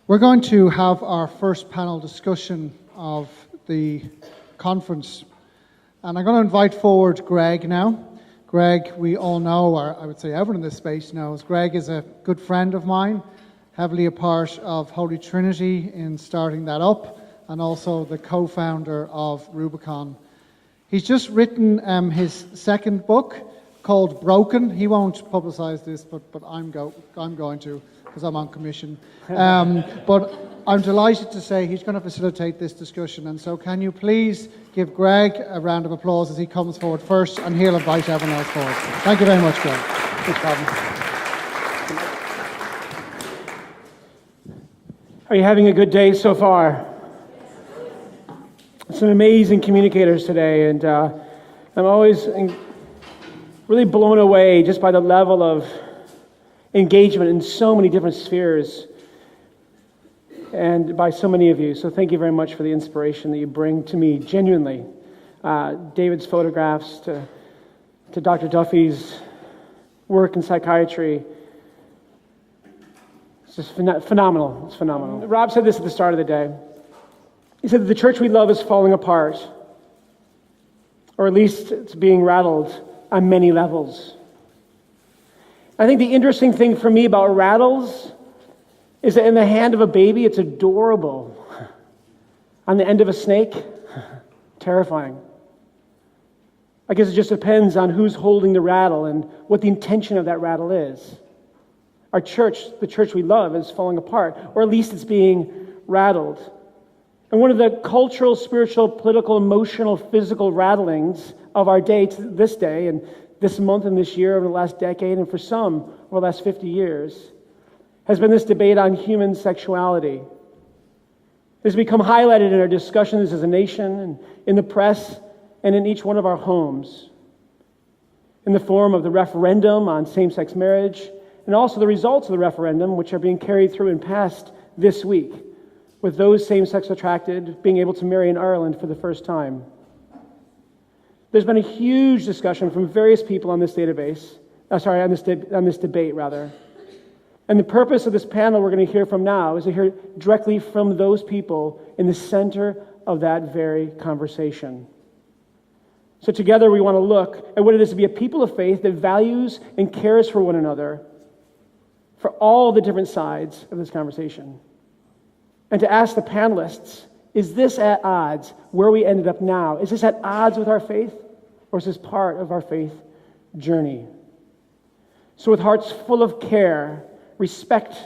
We're going to have our first panel discussion of the conference. And I'm going to invite forward Greg now. Greg, we all know, or I would say everyone in this space knows, Greg is a good friend of mine, heavily a part of Holy Trinity in starting that up, and also the co-founder of Rubicon. He's just written his second book called Broken. He won't publicize this, but I'm going to, because I'm on commission. But I'm delighted to say he's going to facilitate this discussion. And so can you please give Greg a round of applause as he comes forward first, and he'll invite everyone else forward. Thank you very much, Greg. No problem. Are you having a good day so far? Some amazing communicators today, and I'm always really blown away just by the level of engagement in so many different spheres and by so many of you. So thank you very much for the inspiration that you bring to me, genuinely. David's photographs to Dr. Duffy's work in psychiatry. It's just phenomenal. It's phenomenal. Rob said this at the start of the day. He said that the church we love is falling apart, or at least it's being rattled on many levels. I think the interesting thing for me about rattles is that in the hand of a baby, it's adorable. On the end of a snake, terrifying. I guess it just depends on who's holding the rattle and what the intention of that rattle is. Our church, the church we love, is falling apart, or at least it's being rattled. And one of the cultural, spiritual, political, emotional, physical rattlings of our day to this day, and this month and this year, over the last decade, and for some, over the last 50 years, has been this debate on human sexuality. It has become highlighted in our discussions as a nation, and in the press, and in each one of our homes, in the form of the referendum on same-sex marriage, and also the results of the referendum, which are being carried through and passed this week, with those same-sex attracted being able to marry in Ireland for the first time. There's been a huge discussion from various people on this debate. And the purpose of this panel we're going to hear from now is to hear directly from those people in the center of that very conversation. So together we want to look at what it is to be a people of faith that values and cares for one another for all the different sides of this conversation. And to ask the panelists, is this at odds where we ended up now? Is this at odds with our faith? Or is this part of our faith journey? So with hearts full of care, respect,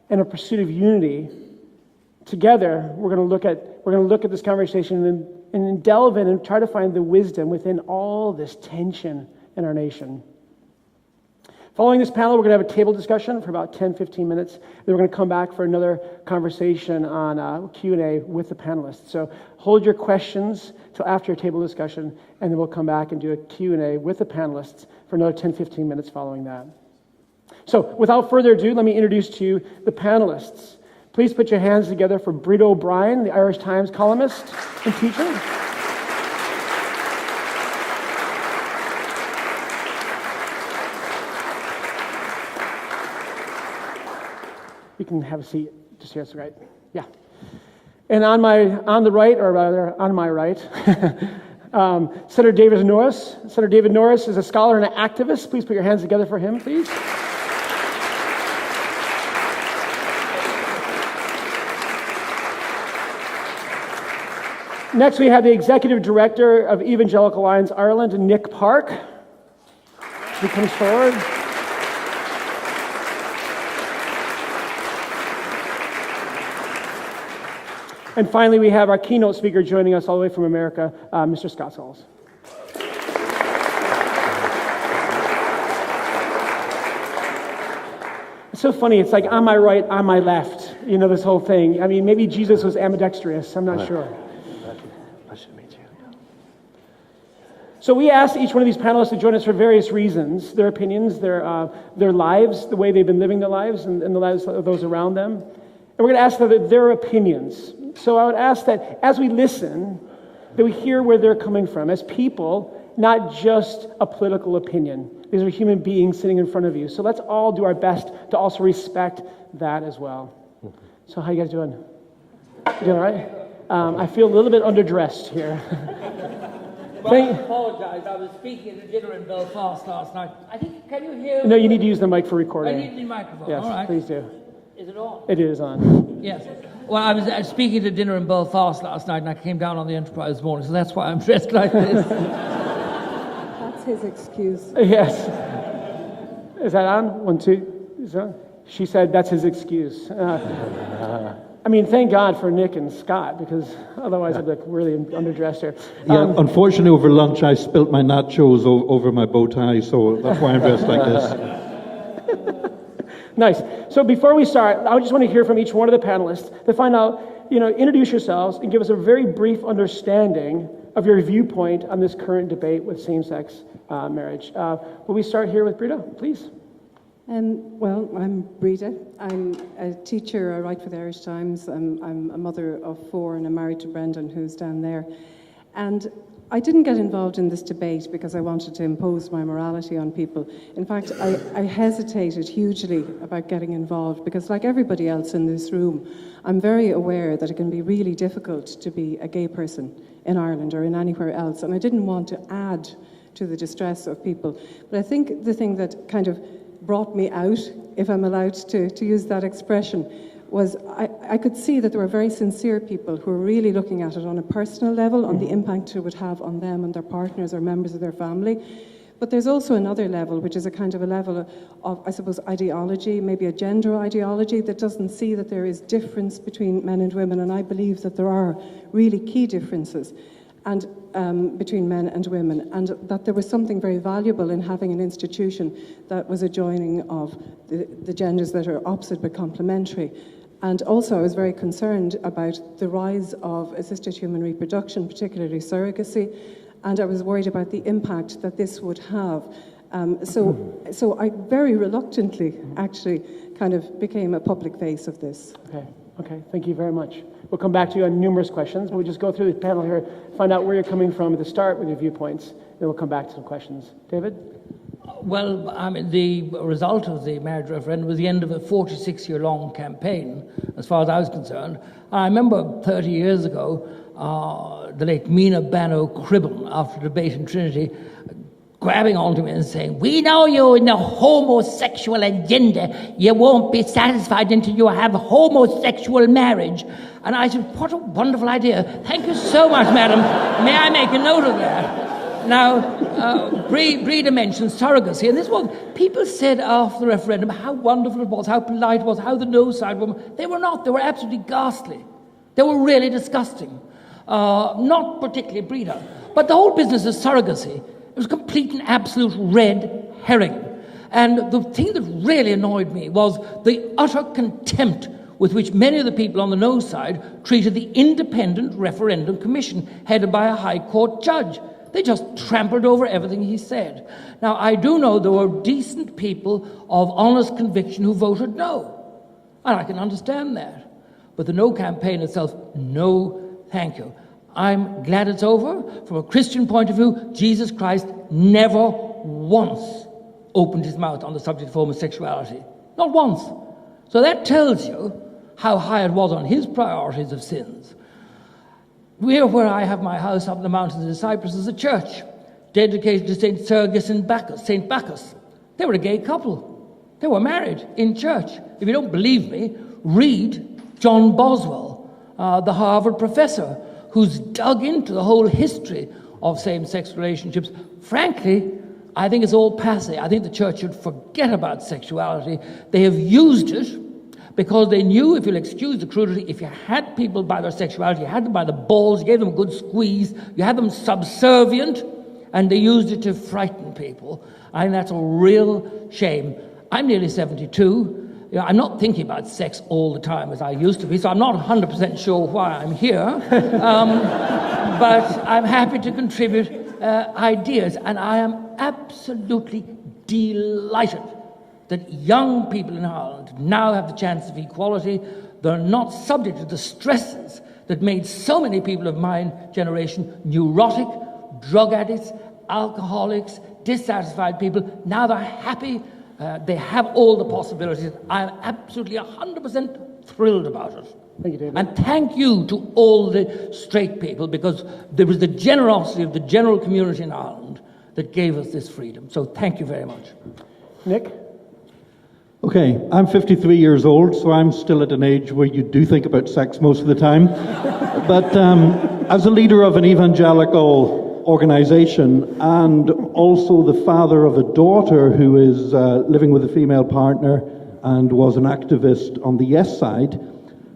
and a pursuit of unity, together we're going to look at this conversation and delve in and try to find the wisdom within all this tension in our nation. Following this panel, we're going to have a table discussion for about 10-15 minutes. Then we're going to come back for another conversation on Q&A with the panelists. So hold your questions till after your table discussion, and then we'll come back and do a Q&A with the panelists for another 10-15 minutes following that. So without further ado, let me introduce to you the panelists. Please put your hands together for Britt O'Brien, the Irish Times columnist and teacher. You can have a seat just here, that's right. Yeah. And on my right, Senator David Norris. Senator David Norris is a scholar and an activist. Please put your hands together for him, please. Next, we have the Executive Director of Evangelical Alliance Ireland, Nick Park. He comes forward. And finally, we have our keynote speaker joining us all the way from America, Mr. Scott Sauls. It's so funny. It's like on my right, on my left. You know, this whole thing. I mean, maybe Jesus was ambidextrous. I'm not sure. Nice to meet you. So we asked each one of these panelists to join us for various reasons. Their opinions, their lives, the way they've been living their lives, and the lives of those around them. And we're going to ask their opinions. So I would ask that as we listen, that we hear where they're coming from as people, not just a political opinion. These are human beings sitting in front of you. So let's all do our best to also respect that as well. So how you guys doing? You doing all right? I feel a little bit underdressed here. Well, I apologise. I was speaking at a dinner in Belfast last night. I think, can you hear? No, you need to use the mic for recording. I need the microphone. Yes, all right. please do. Is it on? It is on. Yes. Well, I was speaking at a dinner in Belfast last night, and I came down on the Enterprise this morning, so that's why I'm dressed like this. That's his excuse. Yes. Is that on? 1, 2. Is that on? She said that's his excuse. I mean, thank God for Nick and Scott, because otherwise I'd look really underdressed here. Yeah, unfortunately, over lunch I spilt my nachos over my bow tie, so that's why I'm dressed like this. Nice. So before we start, I just want to hear from each one of the panelists to find out, introduce yourselves and give us a very brief understanding of your viewpoint on this current debate with same-sex marriage. Will we start here with Brita, please? Well, I'm Brita. I'm a teacher. I write for the Irish Times. I'm a mother of 4, and I'm married to Brendan, who's down there. And I didn't get involved in this debate because I wanted to impose my morality on people. In fact, I hesitated hugely about getting involved because, like everybody else in this room, I'm very aware that it can be really difficult to be a gay person in Ireland or in anywhere else, and I didn't want to add to the distress of people. But I think the thing that kind of brought me out, if I'm allowed to use that expression, was I could see that there were very sincere people who were really looking at it on a personal level, on the impact it would have on them and their partners or members of their family. But there's also another level, which is a kind of a level of, I suppose, ideology, maybe a gender ideology that doesn't see that there is difference between men and women, and I believe that there are really key differences and between men and women, and that there was something very valuable in having an institution that was a joining of the genders that are opposite but complementary. And also I was very concerned about the rise of assisted human reproduction, particularly surrogacy, and I was worried about the impact that this would have. So I very reluctantly actually kind of became a public face of this. Okay, thank you very much. We'll come back to you on numerous questions. We'll just go through the panel here, find out where you're coming from at the start with your viewpoints, then we'll come back to some questions. David? Well, I mean, the result of the marriage referendum was the end of a 46-year-long campaign, as far as I was concerned. I remember 30 years ago, the late Mina Bano Cribben, after a debate in Trinity, grabbing onto me and saying, "We know you in the homosexual agenda. You won't be satisfied until you have homosexual marriage." And I said, "What a wonderful idea. Thank you so much, madam. May I make a note of that?" Now, Breda mentioned surrogacy, and this was, people said after the referendum how wonderful it was, how polite it was, how the no side women, they were not, they were absolutely ghastly. They were really disgusting. Not particularly Breda. But the whole business of surrogacy, it was complete and absolute red herring. And the thing that really annoyed me was the utter contempt with which many of the people on the no side treated the Independent Referendum Commission, headed by a High Court judge. They just trampled over everything he said. Now, I do know there were decent people of honest conviction who voted no. And I can understand that. But the no campaign itself, no thank you. I'm glad it's over. From a Christian point of view, Jesus Christ never once opened his mouth on the subject of homosexuality. Not once. So that tells you how high it was on his priorities of sins. Where I have my house up in the mountains in Cyprus is a church dedicated to St. Sergius and Bacchus, St. Bacchus. They were a gay couple. They were married in church. If you don't believe me, read John Boswell, the Harvard professor, who's dug into the whole history of same-sex relationships. Frankly, I think it's all passé. I think the church should forget about sexuality. They have used it because they knew, if you'll excuse the crudity, if you had people by their sexuality, you had them by the balls, you gave them a good squeeze, you had them subservient, and they used it to frighten people. I think that's a real shame. I'm nearly 72. I'm not thinking about sex all the time as I used to be, so I'm not 100% sure why I'm here. But I'm happy to contribute ideas, and I am absolutely delighted that young people in Ireland now have the chance of equality. They're not subject to the stresses that made so many people of my generation neurotic, drug addicts, alcoholics, dissatisfied people. Now they're happy. They have all the possibilities. I'm absolutely 100% thrilled about it. Thank you, David. And thank you to all the straight people, because there was the generosity of the general community in Ireland that gave us this freedom. So thank you very much. Nick? Okay, I'm 53 years old, so I'm still at an age where you do think about sex most of the time. But as a leader of an evangelical organization and also the father of a daughter who is living with a female partner and was an activist on the yes side,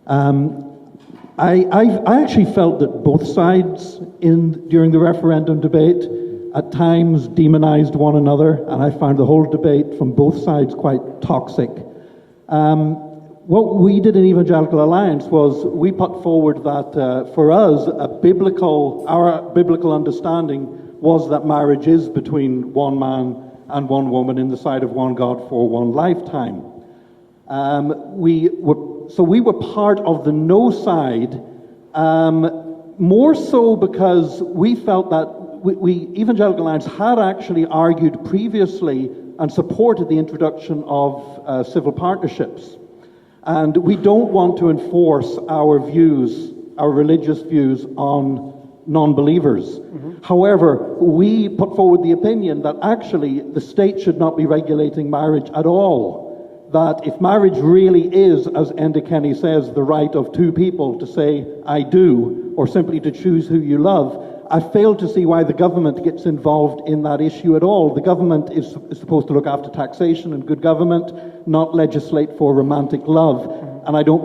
I actually felt that both sides during the referendum debate at times demonized one another, and I found the whole debate from both sides quite toxic. What we did in Evangelical Alliance was we put forward that for us, our biblical understanding was that marriage is between one man and one woman in the sight of one God for one lifetime. We were part of the no side, more so because we felt that Evangelical Alliance had actually argued previously and supported the introduction of civil partnerships. And we don't want to enforce our views, our religious views, on non-believers. However, we put forward the opinion that actually the state should not be regulating marriage at all. That if marriage really is, as Enda Kenny says, the right of two people to say, I do, or simply to choose who you love, I fail to see why the government gets involved in that issue at all. The government is supposed to look after taxation and good government, not legislate for romantic love. And I don't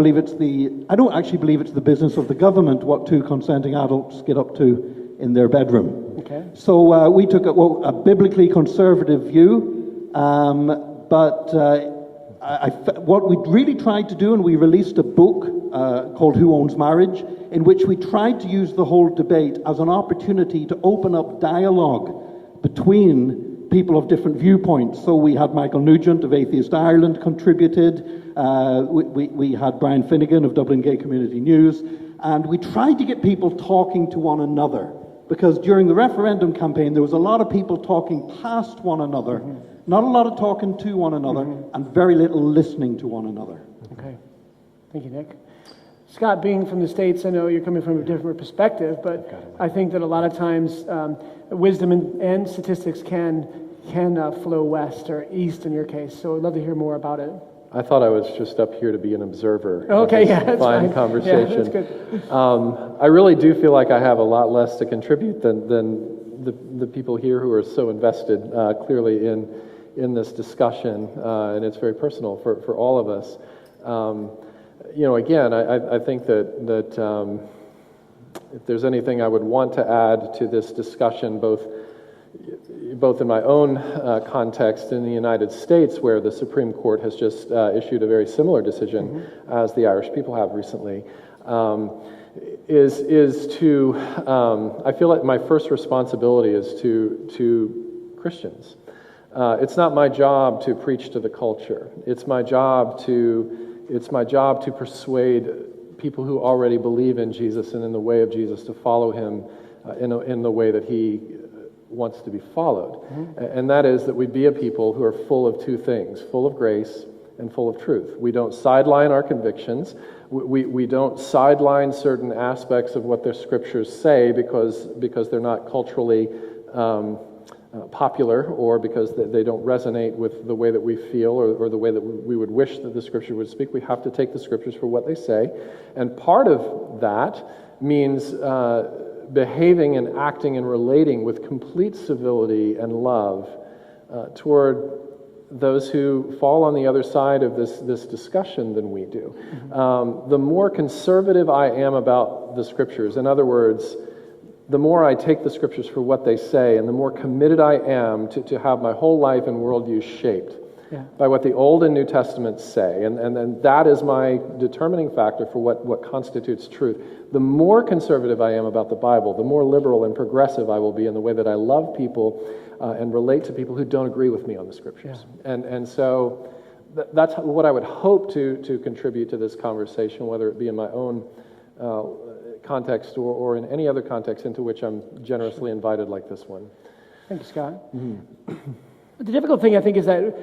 actually believe it's the business of the government what two consenting adults get up to in their bedroom. Okay. So we took a biblically conservative view, what we really tried to do, and we released a book called Who Owns Marriage, in which we tried to use the whole debate as an opportunity to open up dialogue between people of different viewpoints. So we had Michael Nugent of Atheist Ireland contributed, we had Brian Finnegan of Dublin Gay Community News, and we tried to get people talking to one another, because during the referendum campaign there was a lot of people talking past one another, not a lot of talking to one another, and very little listening to one another. Okay. Thank you, Nick. Scott, being from the States, I know you're coming from a different perspective, but I think that a lot of times wisdom and statistics can flow west or east in your case. So I'd love to hear more about it. I thought I was just up here to be an observer. Okay, of this yeah, that's fine fine. conversation. Yeah, that's good. I really do feel like I have a lot less to contribute than the people here who are so invested clearly in this discussion, and it's very personal for all of us. Again, I think that if there's anything I would want to add to this discussion, both in my own context in the United States, where the Supreme Court has just issued a very similar decision as the Irish people have recently, is to, I feel like my first responsibility is to Christians. It's not my job to preach to the culture. It's my job to persuade people who already believe in Jesus and in the way of Jesus to follow him in the way that he wants to be followed. And that is that we be a people who are full of two things, full of grace and full of truth. We don't sideline our convictions. We don't sideline certain aspects of what their scriptures say because they're not culturally popular, or because they don't resonate with the way that we feel or the way that we would wish that the scripture would speak. We have to take the scriptures for what they say. And part of that means behaving and acting and relating with complete civility and love toward those who fall on the other side of this discussion than we do. The more conservative I am about the scriptures, in other words, the more I take the scriptures for what they say, and the more committed I am to have my whole life and worldview shaped by what the Old and New Testaments say. And that is my determining factor for what constitutes truth. The more conservative I am about the Bible, the more liberal and progressive I will be in the way that I love people and relate to people who don't agree with me on the scriptures. Yeah. And so that's what I would hope to contribute to this conversation, whether it be in my own context or in any other context into which I'm generously invited like this one. Thank you, Scott. The difficult thing, I think, is that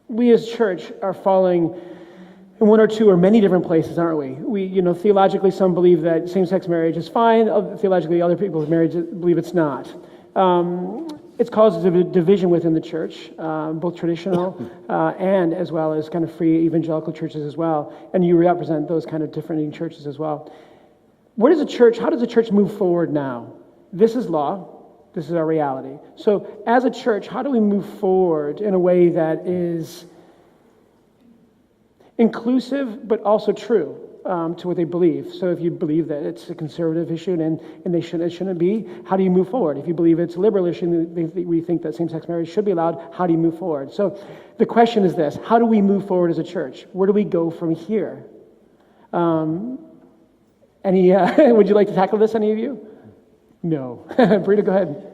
we as church are falling in one or two or many different places, aren't we? Theologically, some believe that same-sex marriage is fine. Theologically, other people believe it's not. It's caused a division within the church, both traditional and as well as kind of free evangelical churches as well. And you represent those kind of different churches as well. How does the church move forward now? This is law. This is our reality. So as a church, how do we move forward in a way that is inclusive but also true to what they believe? So if you believe that it's a conservative issue and it shouldn't be, how do you move forward? If you believe it's a liberal issue and we think that same-sex marriage should be allowed, how do you move forward? So the question is this: how do we move forward as a church? Where do we go from here? Would you like to tackle this, any of you? No. Brita, go ahead.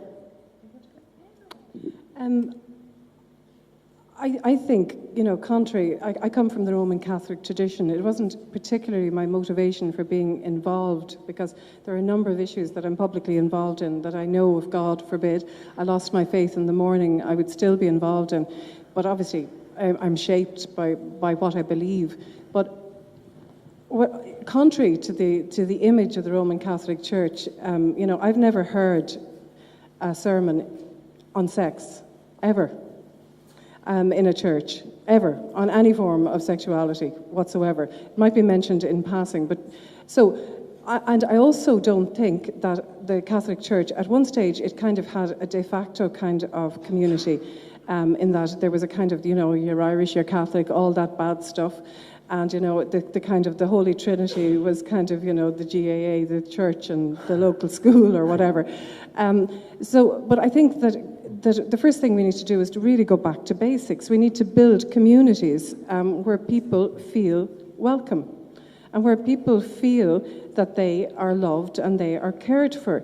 I think, contrary, I come from the Roman Catholic tradition. It wasn't particularly my motivation for being involved, because there are a number of issues that I'm publicly involved in that I know, if God forbid, I lost my faith in the morning, I would still be involved in. But obviously, I'm shaped by what I believe. But contrary to the image of the Roman Catholic Church, I've never heard a sermon on sex, ever. In a church, ever, on any form of sexuality whatsoever. It might be mentioned in passing, but and I also don't think that the Catholic Church, at one stage, it kind of had a de facto kind of community, in that there was a kind of, you're Irish, you're Catholic, all that bad stuff. And, the kind of the Holy Trinity was kind of, the GAA, the church and the local school or whatever. But I think that the first thing we need to do is to really go back to basics. We need to build communities where people feel welcome and where people feel that they are loved and they are cared for.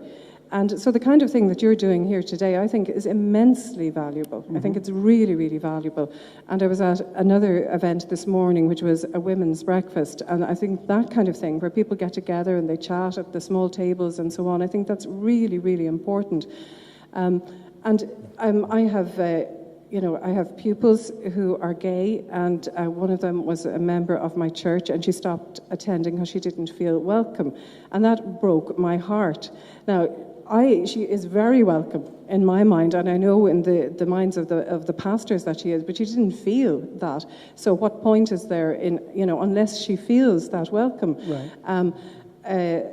And so the kind of thing that you're doing here today, I think, is immensely valuable. Mm-hmm. I think it's really, really valuable. And I was at another event this morning, which was a women's breakfast. And I think that kind of thing, where people get together and they chat at the small tables and so on, I think that's really, really important. I have pupils who are gay, and one of them was a member of my church, and she stopped attending because she didn't feel welcome. And that broke my heart. Now, she is very welcome in my mind, and I know in the minds of the pastors that she is, but she didn't feel that. So what point is there in, unless she feels that welcome? Right.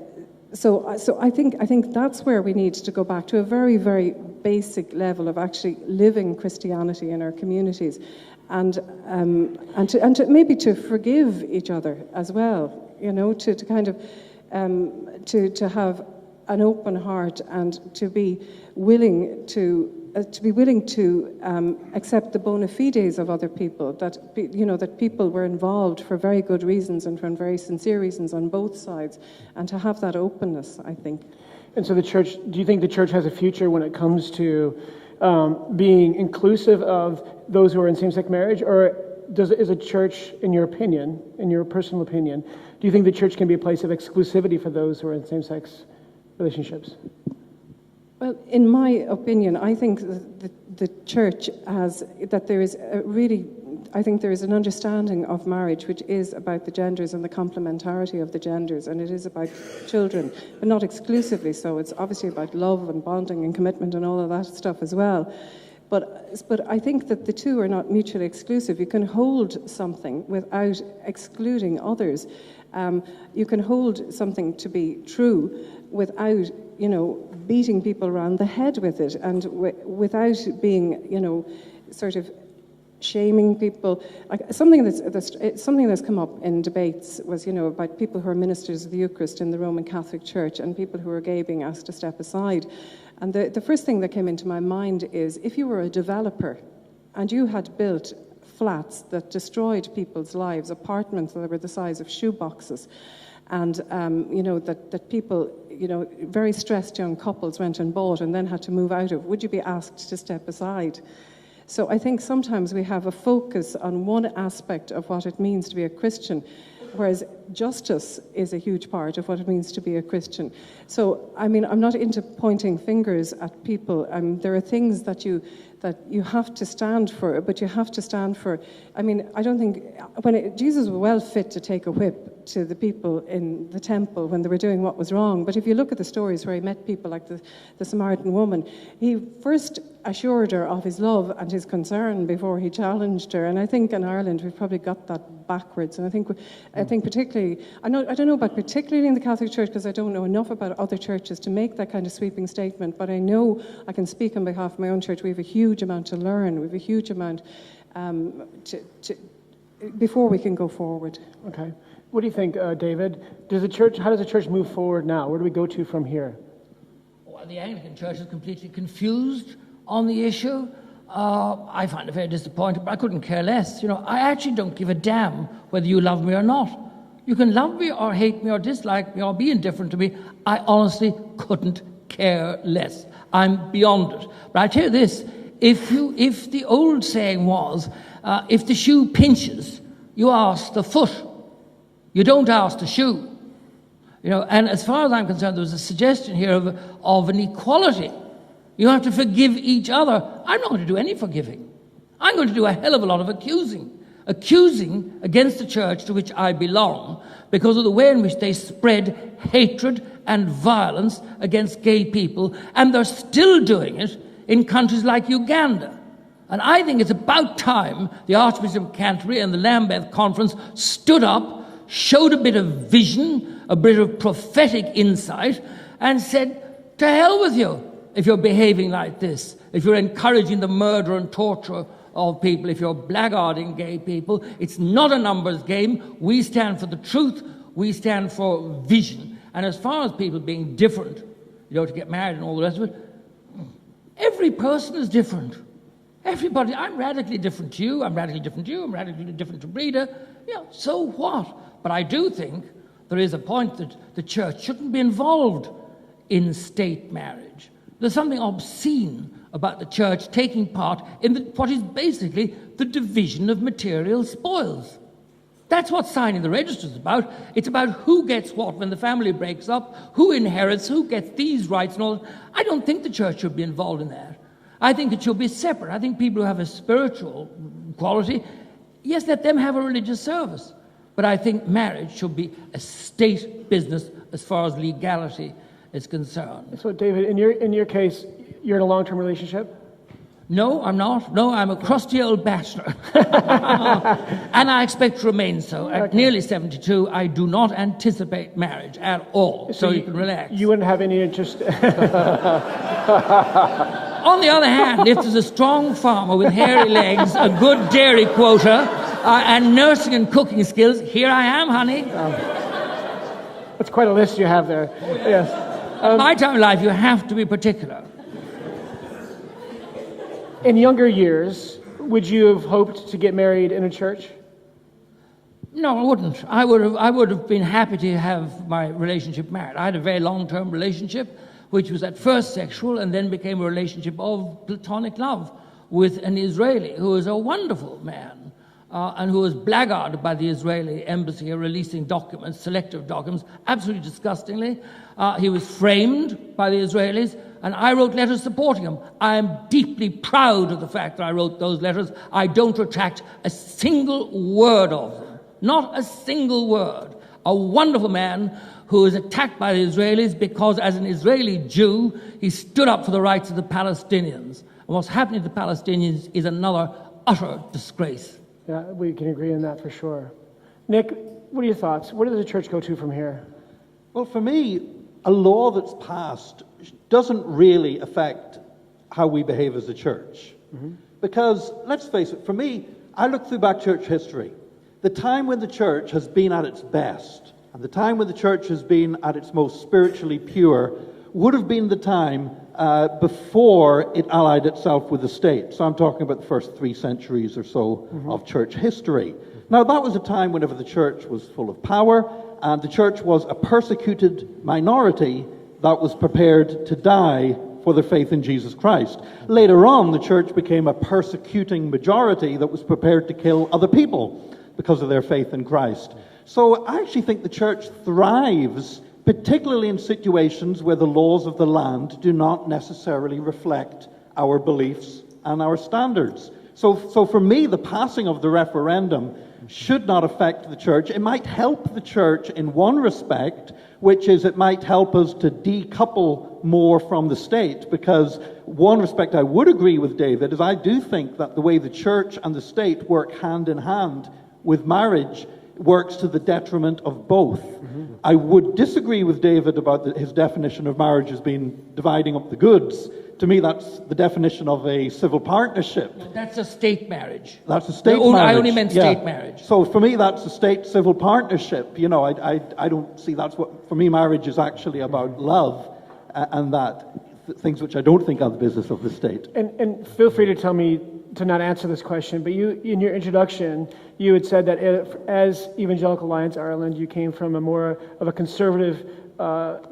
So I think that's where we need to go back to a very, very basic level of actually living Christianity in our communities, and to maybe to forgive each other as well. To kind of to have an open heart and to be willing to accept the bona fides of other people, that people were involved for very good reasons and for very sincere reasons on both sides, and to have that openness, I think. And so do you think the church has a future when it comes to being inclusive of those who are in same-sex marriage, or is a church, in your opinion, in your personal opinion, do you think the church can be a place of exclusivity for those who are in same-sex relationships? Well, in my opinion, I think the church there is an understanding of marriage which is about the genders and the complementarity of the genders, and it is about children, but not exclusively so. It's obviously about love and bonding and commitment and all of that stuff as well. But I think that the two are not mutually exclusive. You can hold something without excluding others. You can hold something to be true without, beating people around the head with it, and without being, sort of shaming people. Like something that's come up in debates was, about people who are ministers of the Eucharist in the Roman Catholic Church and people who are gay being asked to step aside. And the first thing that came into my mind is, if you were a developer and you had built flats that destroyed people's lives, apartments that were the size of shoeboxes, and that people, very stressed young couples went and bought and then had to move out of, would you be asked to step aside? So I think sometimes we have a focus on one aspect of what it means to be a Christian, whereas justice is a huge part of what it means to be a Christian. So, I'm not into pointing fingers at people. There are things that that you have to stand for it, but you have to stand for, I mean, I don't think, Jesus was well fit to take a whip to the people in the temple when they were doing what was wrong. But if you look at the stories where he met people like the Samaritan woman, he first assured her of his love and his concern before he challenged her. And I think in Ireland we've probably got that backwards. And I think particularly, I don't know about particularly in the Catholic Church, because I don't know enough about other churches to make that kind of sweeping statement. But I know I can speak on behalf of my own church. We have a huge amount to learn. We have a huge amount before we can go forward. Okay. What do you think, David? How does the church move forward now? Where do we go to from here? Well, the Anglican Church is completely confused on the issue. I find it very disappointing, but I couldn't care less. I actually don't give a damn whether you love me or not. You can love me or hate me or dislike me or be indifferent to me. I honestly couldn't care less. I'm beyond it. But I tell you this, if the old saying was, if the shoe pinches, you ask the foot. You don't ask the shoe. And as far as I'm concerned, there was a suggestion here of an equality. You have to forgive each other. I'm not going to do any forgiving. I'm going to do a hell of a lot of accusing against the church to which I belong because of the way in which they spread hatred and violence against gay people, and they're still doing it in countries like Uganda. And I think it's about time the Archbishop of Canterbury and the Lambeth Conference stood up, showed a bit of vision, a bit of prophetic insight, and said, to hell with you if you're behaving like this, if you're encouraging the murder and torture of people, if you're blackguarding gay people. It's not a numbers game. We stand for the truth. We stand for vision. And as far as people being different, to get married and all the rest of it, every person is different. Everybody, I'm radically different to you, I'm radically different to you, I'm radically different to Breda. So what? But I do think there is a point that the church shouldn't be involved in state marriage. There's something obscene about the church taking part in what is basically the division of material spoils. That's what signing the register is about. It's about who gets what when the family breaks up, who inherits, who gets these rights and all that. I don't think the church should be involved in that. I think it should be separate. I think people who have a spiritual quality, yes, let them have a religious service. But I think marriage should be a state business as far as legality is concerned. So, David, in your case, you're in a long-term relationship? No, I'm not. No, I'm a crusty old bachelor. And I expect to remain so. At nearly 72, I do not anticipate marriage at all. So you can relax. You wouldn't have any interest... On the other hand, if there's a strong farmer with hairy legs, a good dairy quota, and nursing and cooking skills, here I am, honey. That's quite a list you have there. Yes. At my time in life, you have to be particular. In younger years, would you have hoped to get married in a church? No, I wouldn't. I would have been happy to have my relationship married. I had a very long-term relationship, which was at first sexual and then became a relationship of platonic love with an Israeli who was a wonderful man and who was blackguarded by the Israeli embassy releasing documents, selective documents, absolutely disgustingly. He was framed by the Israelis, and I wrote letters supporting him. I am deeply proud of the fact that I wrote those letters. I don't retract a single word of them. Not a single word. A wonderful man who was attacked by the Israelis because, as an Israeli Jew, he stood up for the rights of the Palestinians. And what's happening to the Palestinians is another utter disgrace. Yeah, we can agree on that for sure. Nick, what are your thoughts? Where does the church go to from here? Well, for me, a law that's passed doesn't really affect how we behave as a church. Mm-hmm. Because, let's face it, for me, I look through back church history. The time when the church has been at its best, and the time when the church has been at its most spiritually pure, would have been the time before it allied itself with the state. So I'm talking about the first 3 centuries or so of church history. Now, that was a time whenever the church was full of power, and the church was a persecuted minority that was prepared to die for their faith in Jesus Christ. Later on, the church became a persecuting majority that was prepared to kill other people because of their faith in Christ. So I actually think the church thrives, particularly in situations where the laws of the land do not necessarily reflect our beliefs and our standards. So for me, the passing of the referendum should not affect the church. It might help the church in one respect, which is it might help us to decouple more from the state, because one respect I would agree with David is I do think that the way the church and the state work hand in hand with marriage works to the detriment of both. I would disagree with David about his definition of marriage as being dividing up the goods. To me, that's the definition of a civil partnership. That's a state marriage. That's a state marriage. I only meant state marriage. So for me, that's a state-civil partnership. You know, I don't see that's what, for me, marriage is actually about love and things which I don't think are the business of the state. And feel free to tell me to not answer this question, but you, in your introduction, you had said that as Evangelical Alliance Ireland, you came from a more of a conservative,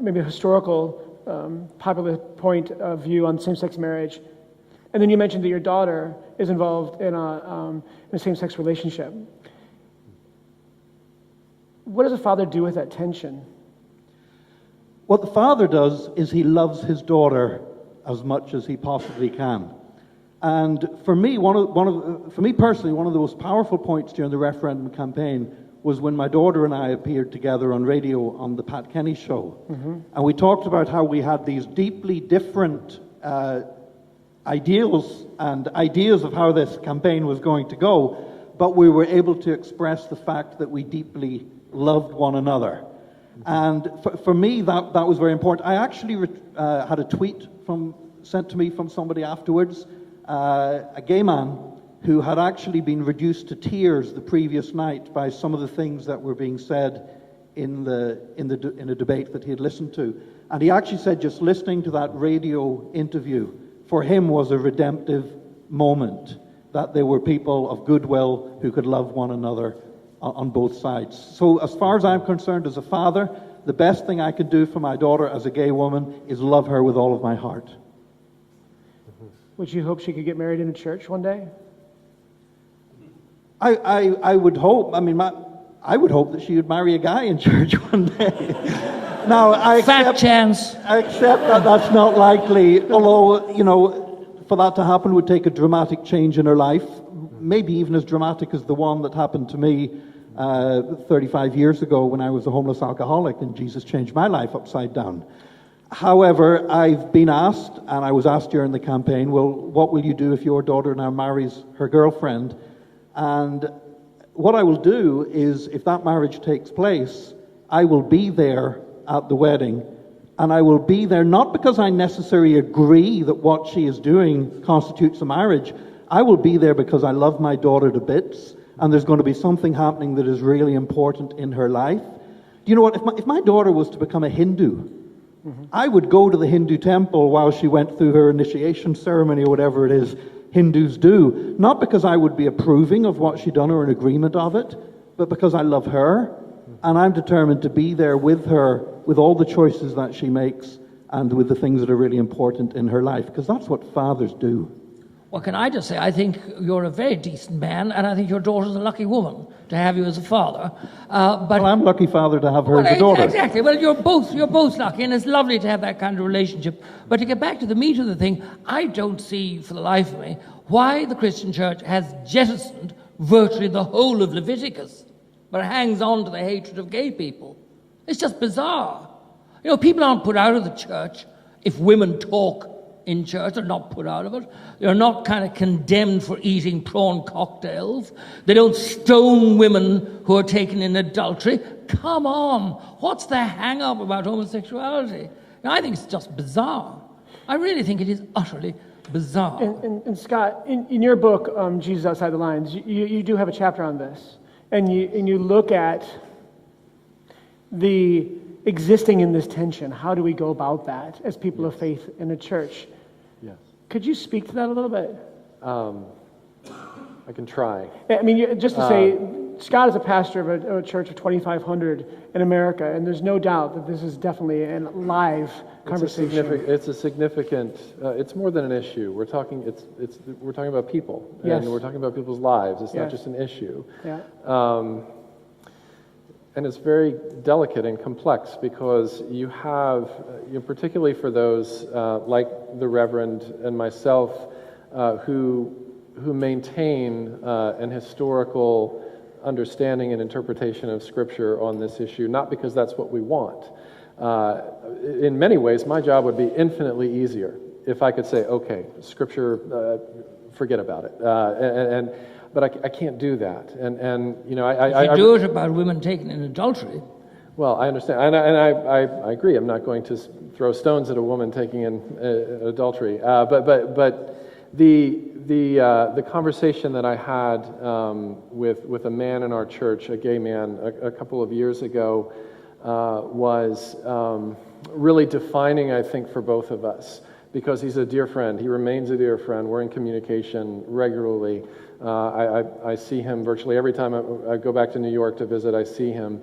maybe a historical, popular point of view on same-sex marriage. And then you mentioned that your daughter is involved in a same-sex relationship. What does a father do with that tension? What the father does is he loves his daughter as much as he possibly can. And for me, for me personally, one of the most powerful points during the referendum campaign was when my daughter and I appeared together on radio on the Pat Kenny show. And we talked about how we had these deeply different ideals and ideas of how this campaign was going to go, but we were able to express the fact that we deeply loved one another. And for me, that was very important. I actually had a tweet sent to me from somebody afterwards, a gay man who had actually been reduced to tears the previous night by some of the things that were being said in a debate that he had listened to. And he actually said just listening to that radio interview for him was a redemptive moment, that there were people of goodwill who could love one another on both sides. So as far as I'm concerned as a father, the best thing I could do for my daughter as a gay woman is love her with all of my heart. Would you hope she could get married in a church one day? I would hope. I mean, I would hope that she would marry a guy in church one day. Now, I accept that that's not likely. Although, you know, for that to happen would take a dramatic change in her life. Maybe even as dramatic as the one that happened to me 35 years ago when I was a homeless alcoholic and Jesus changed my life upside down. However, I've been asked, and I was asked during the campaign, well, what will you do if your daughter now marries her girlfriend? And what I will do is, if that marriage takes place, I will be there at the wedding, and I will be there not because I necessarily agree that what she is doing constitutes a marriage. I will be there because I love my daughter to bits, and there's going to be something happening that is really important in her life. Do you know what? If my daughter was to become a Hindu, I would go to the Hindu temple while she went through her initiation ceremony or whatever it is Hindus do, not because I would be approving of what she'd done or in agreement of it, but because I love her, and I'm determined to be there with her, with all the choices that she makes, and with the things that are really important in her life, because that's what fathers do. Well, can I just say, I think you're a very decent man, and I think your daughter's a lucky woman to have you as a father. But well, I'm lucky father to have her as a daughter. Exactly. Well, you're both lucky, and it's lovely to have that kind of relationship. But to get back to the meat of the thing, I don't see, for the life of me, why the Christian church has jettisoned virtually the whole of Leviticus, but it hangs on to the hatred of gay people. It's just bizarre. You know, people aren't put out of the church if women talk in church. They're not put out of it. They're not kind of condemned for eating prawn cocktails. They don't stone women who are taken in adultery. Come on. What's the hang-up about homosexuality? Now, I think it's just bizarre. I really think it is utterly bizarre. And Scott, in your book, Jesus Outside the Lines, you do have a chapter on this. And you look at the existing in this tension. How do we go about that as people of faith in a church? Yes. Could you speak to that a little bit? I can try. I mean, just to say, Scott is a pastor of a church of 2,500 in America, and there's no doubt that this is definitely a live conversation. It's a significant. It's more than an issue. We're talking. We're talking about people, and we're talking about people's lives. It's not just an issue. Yeah. And it's very delicate and complex because you have, particularly for those like the Reverend and myself, who maintain an historical understanding and interpretation of Scripture on this issue, not because that's what we want. In many ways, my job would be infinitely easier if I could say, okay, Scripture, forget about it. But I can't do that. And you know, if you do it about women taken in adultery. Well, I understand, and I agree. I'm not going to throw stones at a woman taking in adultery. But the conversation that I had with a man in our church, a gay man, a couple of years ago, was really defining, I think, for both of us, because he's a dear friend. He remains a dear friend. We're in communication regularly. I see him virtually every time I go back to New York to visit. I see him.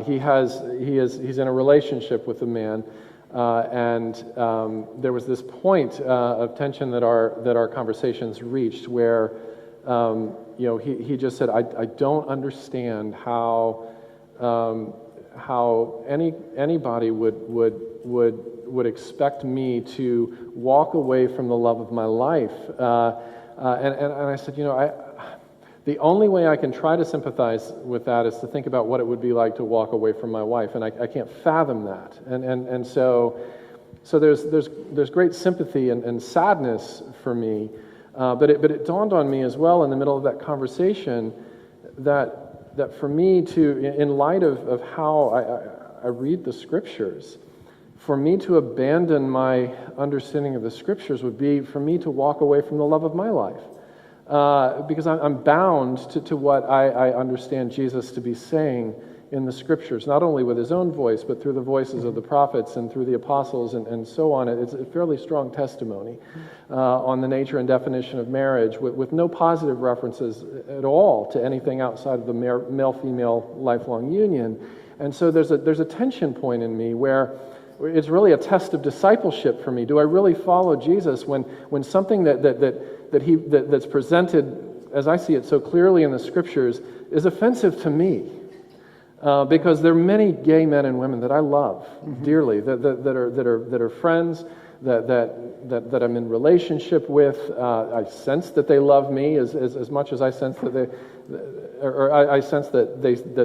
He's in a relationship with a man, and there was this point of tension that our conversations reached, where he just said, "I don't understand how anybody would expect me to walk away from the love of my life." And I said, the only way I can try to sympathize with that is to think about what it would be like to walk away from my wife, and I can't fathom that. And so there's great sympathy and sadness for me, but it dawned on me as well in the middle of that conversation that for me to, in light of how I read the Scriptures, for me to abandon my understanding of the Scriptures would be for me to walk away from the love of my life. Because I'm bound to what I understand Jesus to be saying in the Scriptures, not only with his own voice, but through the voices of the prophets and through the apostles and so on. It's a fairly strong testimony on the nature and definition of marriage, with no positive references at all to anything outside of the male-female lifelong union. And so there's a tension point in me where it's really a test of discipleship for me. Do I really follow Jesus when something that's presented, as I see it so clearly in the Scriptures, is offensive to me? Because there are many gay men and women that I love dearly, that are friends, that I'm in relationship with. I sense that they love me as much as I sense that I sense that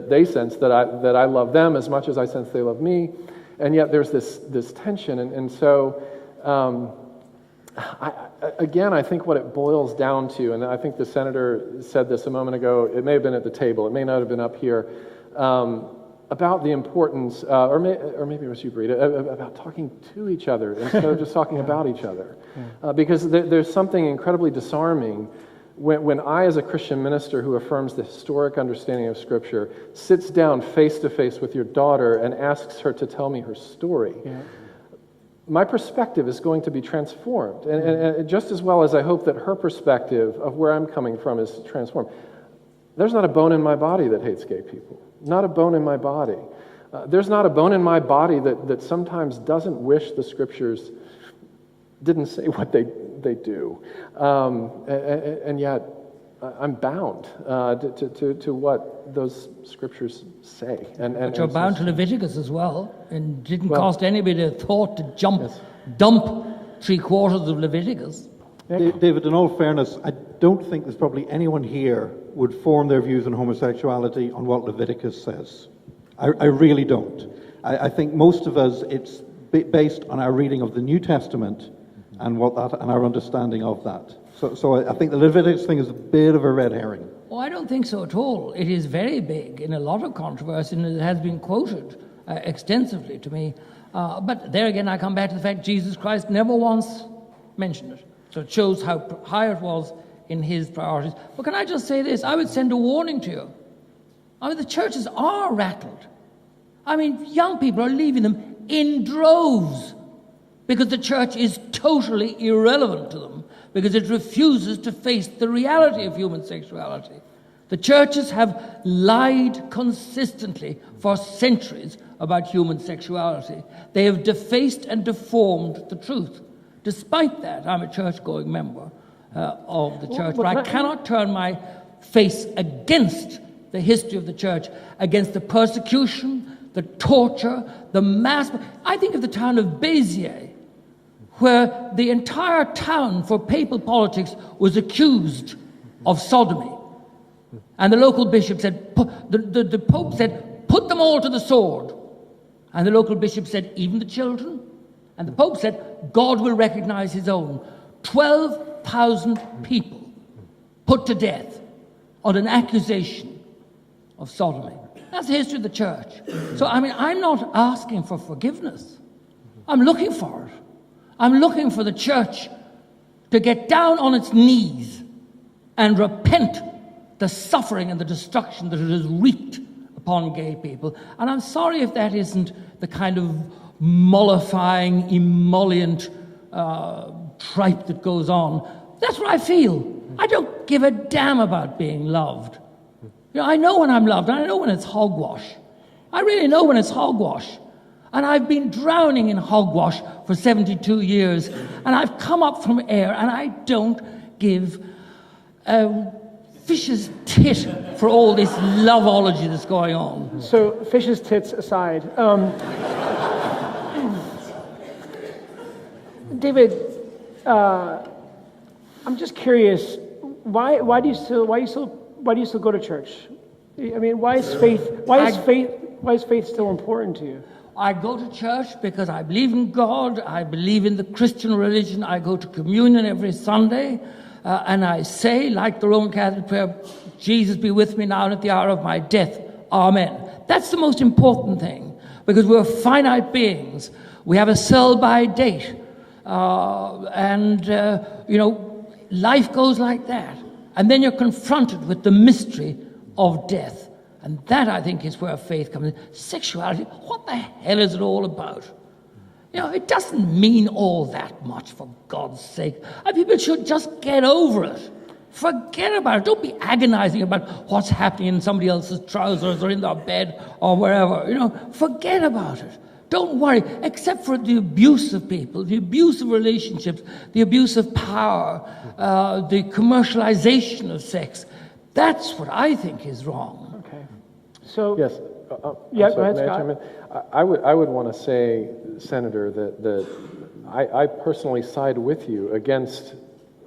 they sense that I love them as much as I sense they love me. And yet there's this tension, and so I think what it boils down to, and I think the senator said this a moment ago, it may have been at the table, it may not have been up here, about the importance, or maybe it was you, Brita, about talking to each other instead of just talking about each other. Because there's something incredibly disarming when I, as a Christian minister who affirms the historic understanding of Scripture, sits down face to face with your daughter and asks her to tell me her story. Yeah. My perspective is going to be transformed, and just as well as I hope that her perspective of where I'm coming from is transformed. There's not a bone in my body that hates gay people. Not a bone in my body. There's not a bone in my body that sometimes doesn't wish the Scriptures didn't say what they do. And yet I'm bound to what those Scriptures say. But you're bound to Leviticus as well, and didn't cost anybody a thought to dump 3/4 of Leviticus. David, in all fairness, I don't think there's probably anyone here would form their views on homosexuality on what Leviticus says. I really don't. I think most of us, it's based on our reading of the New Testament and our understanding of that. So I think the Leviticus thing is a bit of a red herring. Oh, I don't think so at all. It is very big in a lot of controversy, and it has been quoted extensively to me. But there again, I come back to the fact Jesus Christ never once mentioned it. So it shows how high it was in his priorities. But can I just say this? I would send a warning to you. I mean, the churches are rattled. I mean, young people are leaving them in droves because the church is totally irrelevant to them, because it refuses to face the reality of human sexuality. The churches have lied consistently for centuries about human sexuality. They have defaced and deformed the truth. Despite that, I'm a church-going member of the church, but I cannot turn my face against the history of the church, against the persecution, the torture, the mass. I think of the town of Béziers, where the entire town for papal politics was accused of sodomy. And the local bishop said, the Pope said, put them all to the sword. And the local bishop said, even the children? And the Pope said, God will recognize his own. 12,000 people put to death on an accusation of sodomy. That's the history of the church. So, I mean, I'm not asking for forgiveness. I'm looking for it. I'm looking for the church to get down on its knees and repent the suffering and the destruction that it has wreaked upon gay people. And I'm sorry if that isn't the kind of mollifying, emollient tripe that goes on. That's what I feel. I don't give a damn about being loved. You know, I know when I'm loved, and I know when it's hogwash. I really know when it's hogwash. And I've been drowning in hogwash for 72 years, and I've come up from air, and I don't give a fish's tit for all this loveology that's going on. So, fish's tits aside, David, I'm just curious. Why do you still go to church? I mean, why is faith still important to you? I go to church because I believe in God. I believe in the Christian religion. I go to communion every Sunday, and I say, like the Roman Catholic prayer, Jesus be with me now and at the hour of my death. Amen. That's the most important thing, because we're finite beings. We have a sell-by date, and life goes like that. And then you're confronted with the mystery of death. And that, I think, is where faith comes in. Sexuality, what the hell is it all about? You know, it doesn't mean all that much, for God's sake. And people should just get over it. Forget about it. Don't be agonizing about what's happening in somebody else's trousers or in their bed or wherever. You know, forget about it. Don't worry, except for the abuse of people, the abuse of relationships, the abuse of power, the commercialization of sex. That's what I think is wrong. Okay. So yes. Yeah, so go ahead, may I Scott. chime in? I would want to say, Senator, that I personally side with you against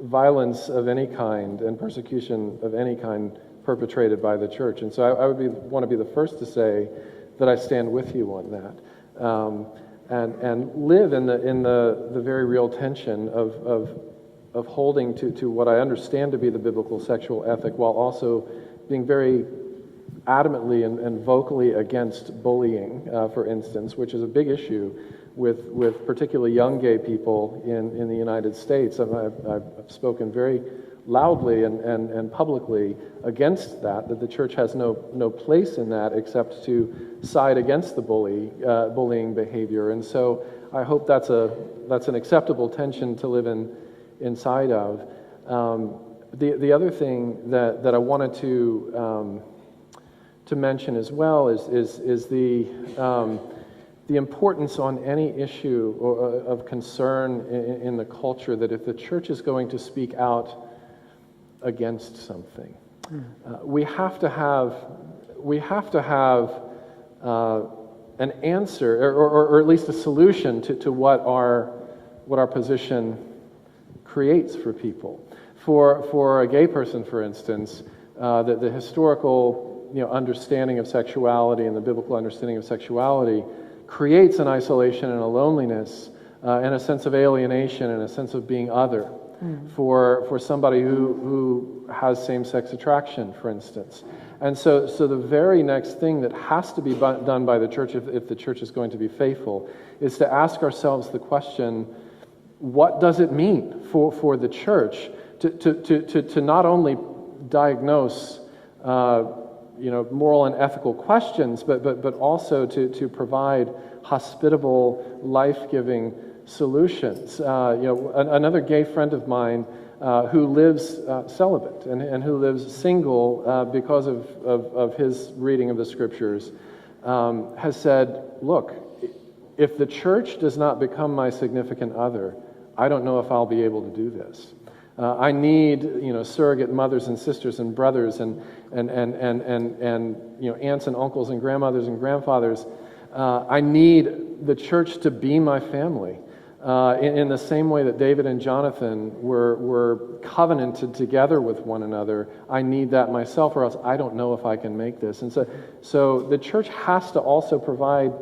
violence of any kind and persecution of any kind perpetrated by the church. And so I would want to be the first to say that I stand with you on that. And live in the very real tension of holding to what I understand to be the biblical sexual ethic, while also being very adamantly and vocally against bullying, for instance, which is a big issue with particularly young gay people in the United States. I've spoken very loudly and publicly against that the church has no place in that except to side against the bullying behavior. And so I hope that's an acceptable tension to live inside of. The other thing that I wanted to mention as well is the importance on any issue of concern in the culture, that if the church is going to speak out against something, we have to have an answer, or at least a solution to what our position creates for people. For a gay person, for instance, the historical understanding of sexuality and the biblical understanding of sexuality creates an isolation and a loneliness and a sense of alienation and a sense of being other for somebody who has same-sex attraction, for instance. And so the very next thing that has to be done by the church, if the church is going to be faithful, is to ask ourselves the question, what does it mean for the church to not only diagnose moral and ethical questions, but also to provide hospitable, life-giving solutions. Another gay friend of mine who lives celibate and who lives single because of his reading of the scriptures has said, look, if the church does not become my significant other, I don't know if I'll be able to do this. I need, surrogate mothers and sisters and brothers and aunts and uncles and grandmothers and grandfathers. I need the church to be my family. in the same way that David and Jonathan were covenanted together with one another. I need that myself, or else I don't know if I can make this. And so the church has to also provide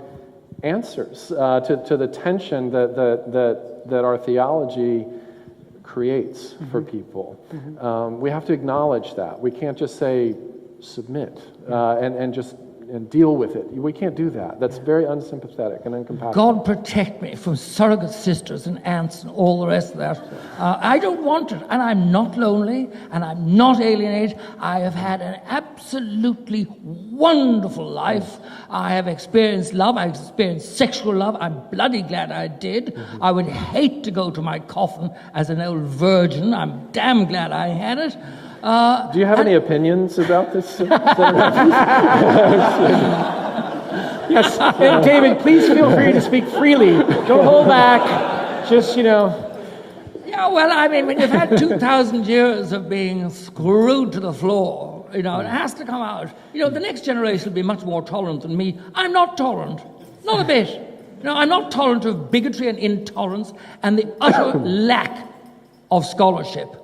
answers to the tension that our theology creates for people. We have to acknowledge that. We can't just say submit and deal with it. We can't do that. That's very unsympathetic and uncompassionate. God protect me from surrogate sisters and aunts and all the rest of that. I don't want it, and I'm not lonely, and I'm not alienated. I have had an absolutely wonderful life. I have experienced love. I've experienced sexual love. I'm bloody glad I did. I would hate to go to my coffin as an old virgin. I'm damn glad I had it. Do you have any opinions about this? Yes, David, please feel free to speak freely. Don't hold back. Just, Yeah, well, I mean, when you've had 2,000 years of being screwed to the floor, it has to come out. The next generation will be much more tolerant than me. I'm not tolerant. Not a bit. I'm not tolerant of bigotry and intolerance and the utter lack of scholarship.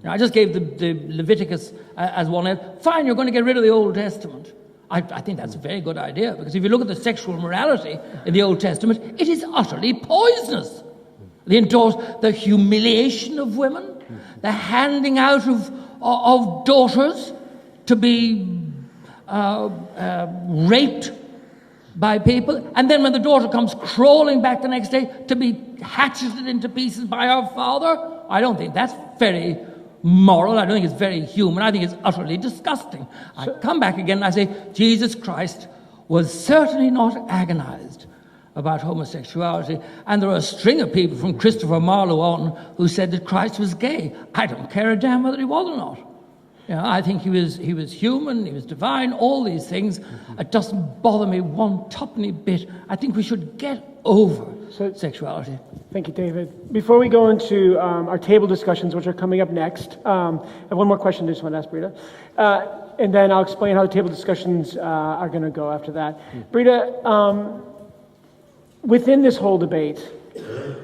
I just gave the Leviticus as one. Fine, you're going to get rid of the Old Testament. I think that's a very good idea, because if you look at the sexual morality in the Old Testament, it is utterly poisonous. The humiliation of women, the handing out of daughters to be raped by people, and then when the daughter comes crawling back the next day to be hatcheted into pieces by her father. I don't think that's very moral. I don't think it's very human. I think it's utterly disgusting. I come back again and I say, Jesus Christ was certainly not agonized about homosexuality, and there are a string of people from Christopher Marlowe on who said that Christ was gay. I don't care a damn whether he was or not. I think he was human, he was divine, all these things. It doesn't bother me one tuppenny bit. I think we should get over sexuality. Thank you, David. Before we go into our table discussions, which are coming up next, I have one more question I just want to ask Brita. And then I'll explain how the table discussions are going to go after that. Brita, within this whole debate,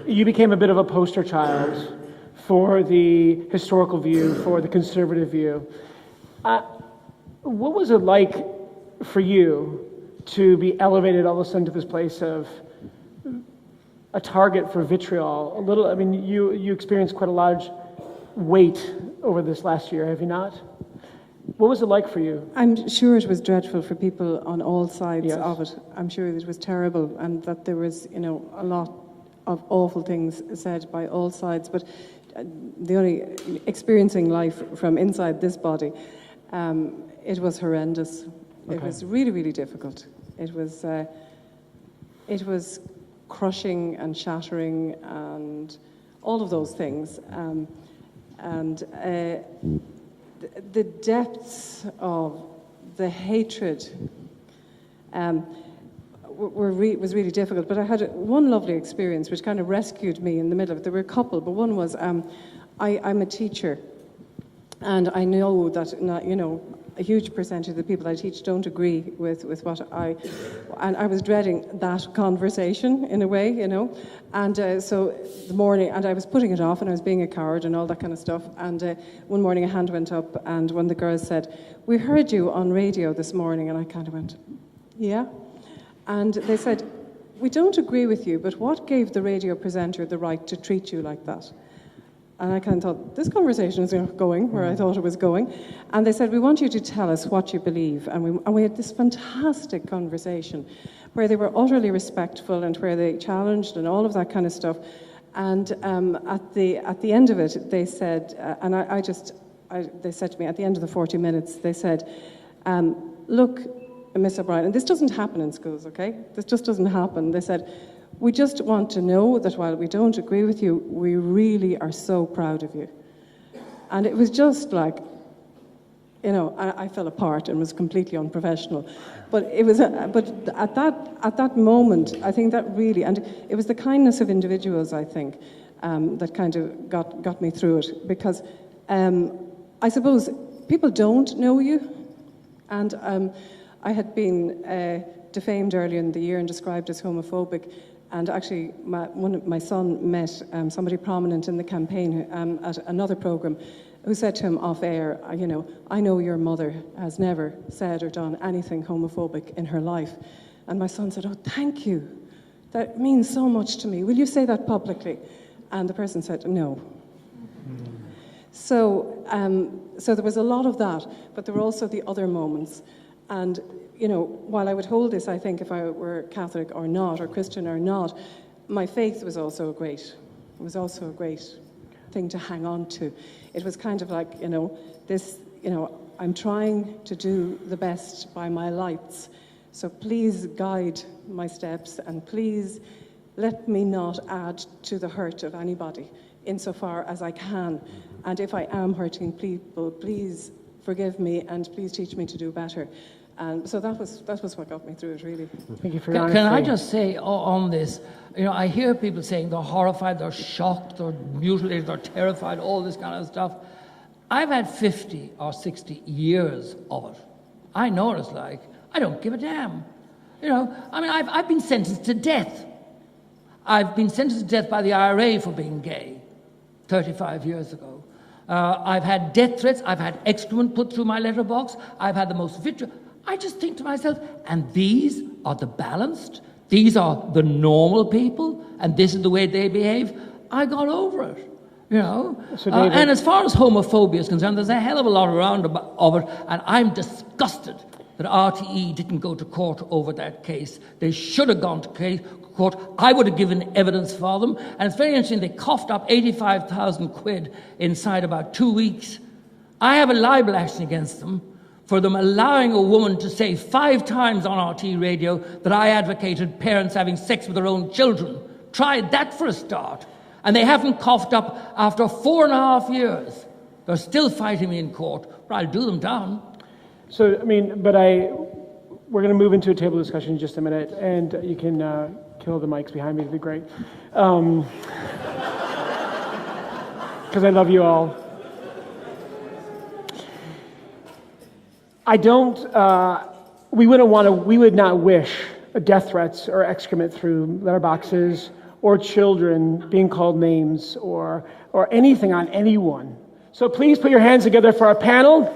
you became a bit of a poster child for the historical view, for the conservative view. What was it like for you to be elevated all of a sudden to this place of a target for vitriol? You experienced quite a large weight over this last year, have you not? What was it like for you? I'm sure it was dreadful for people on all sides of it. I'm sure it was terrible, and that there was, a lot of awful things said by all sides. But the only experiencing life from inside this body, it was horrendous. Okay. It was really, really difficult. It was crushing and shattering and all of those things. The depths of the hatred was really difficult. But I had one lovely experience which kind of rescued me in the middle of it. There were a couple, but one was I'm a teacher, and I know that a huge percentage of the people I teach don't agree with what and I was dreading that conversation in a way, and so the morning, and I was putting it off, and I was being a coward and all that kind of stuff, and one morning a hand went up, and one of the girls said, "We heard you on radio this morning," and I kind of went, "Yeah," and they said, "We don't agree with you, but what gave the radio presenter the right to treat you like that?" And I kind of thought, this conversation is not going where I thought it was going. And they said, "We want you to tell us what you believe." And we had this fantastic conversation where they were utterly respectful and where they challenged and all of that kind of stuff. And at the end of it, they said, they said to me at the end of the 40 minutes, they said, "Look, Miss O'Brien," and this doesn't happen in schools, okay? This just doesn't happen. They said, "We just want to know that while we don't agree with you, we really are so proud of you." And it was just like, I fell apart and was completely unprofessional. But it was, but at that moment, I think that really, and it was the kindness of individuals, I think, that kind of got me through it. Because I suppose people don't know you, and I had been defamed earlier in the year and described as homophobic. And actually, my son met somebody prominent in the campaign at another programme who said to him off air, I know your mother has never said or done anything homophobic in her life. And my son said, oh, thank you. That means so much to me. Will you say that publicly? And the person said, no. So there was a lot of that, but there were also the other moments. And, while I would hold this, I think, if I were Catholic or not, or Christian or not, my faith was also a great thing to hang on to. It was kind of like, I'm trying to do the best by my lights. So please guide my steps, and please let me not add to the hurt of anybody insofar as I can. And if I am hurting people, please forgive me and please teach me to do better. And so that was what got me through it, really. Thank you for your Can I just say on this, I hear people saying they're horrified, they're shocked, they're mutilated, they're terrified, all this kind of stuff. I've had 50 or 60 years of it. I know what it's like. I don't give a damn. I've been sentenced to death. I've been sentenced to death by the IRA for being gay 35 years ago. I've had death threats. I've had excrement put through my letterbox. I've had the most vitriol. I just think to myself, and these are the balanced, these are the normal people, and this is the way they behave. I got over it, So David, and as far as homophobia is concerned, there's a hell of a lot around of it, and I'm disgusted that RTE didn't go to court over that case. They should have gone to court. I would have given evidence for them. And it's very interesting, they coughed up 85,000 quid inside about 2 weeks. I have a libel action against them for them allowing a woman to say 5 times on RT radio that I advocated parents having sex with their own children. Try that for a start. And they haven't coughed up after 4.5 years. They're still fighting me in court, but I'll do them down. So, we're going to move into a table discussion in just a minute, and you can kill the mics behind me. It'd be great. Because I love you all. We would not wish death threats or excrement through letterboxes, or children being called names, or anything on anyone. So please put your hands together for our panel.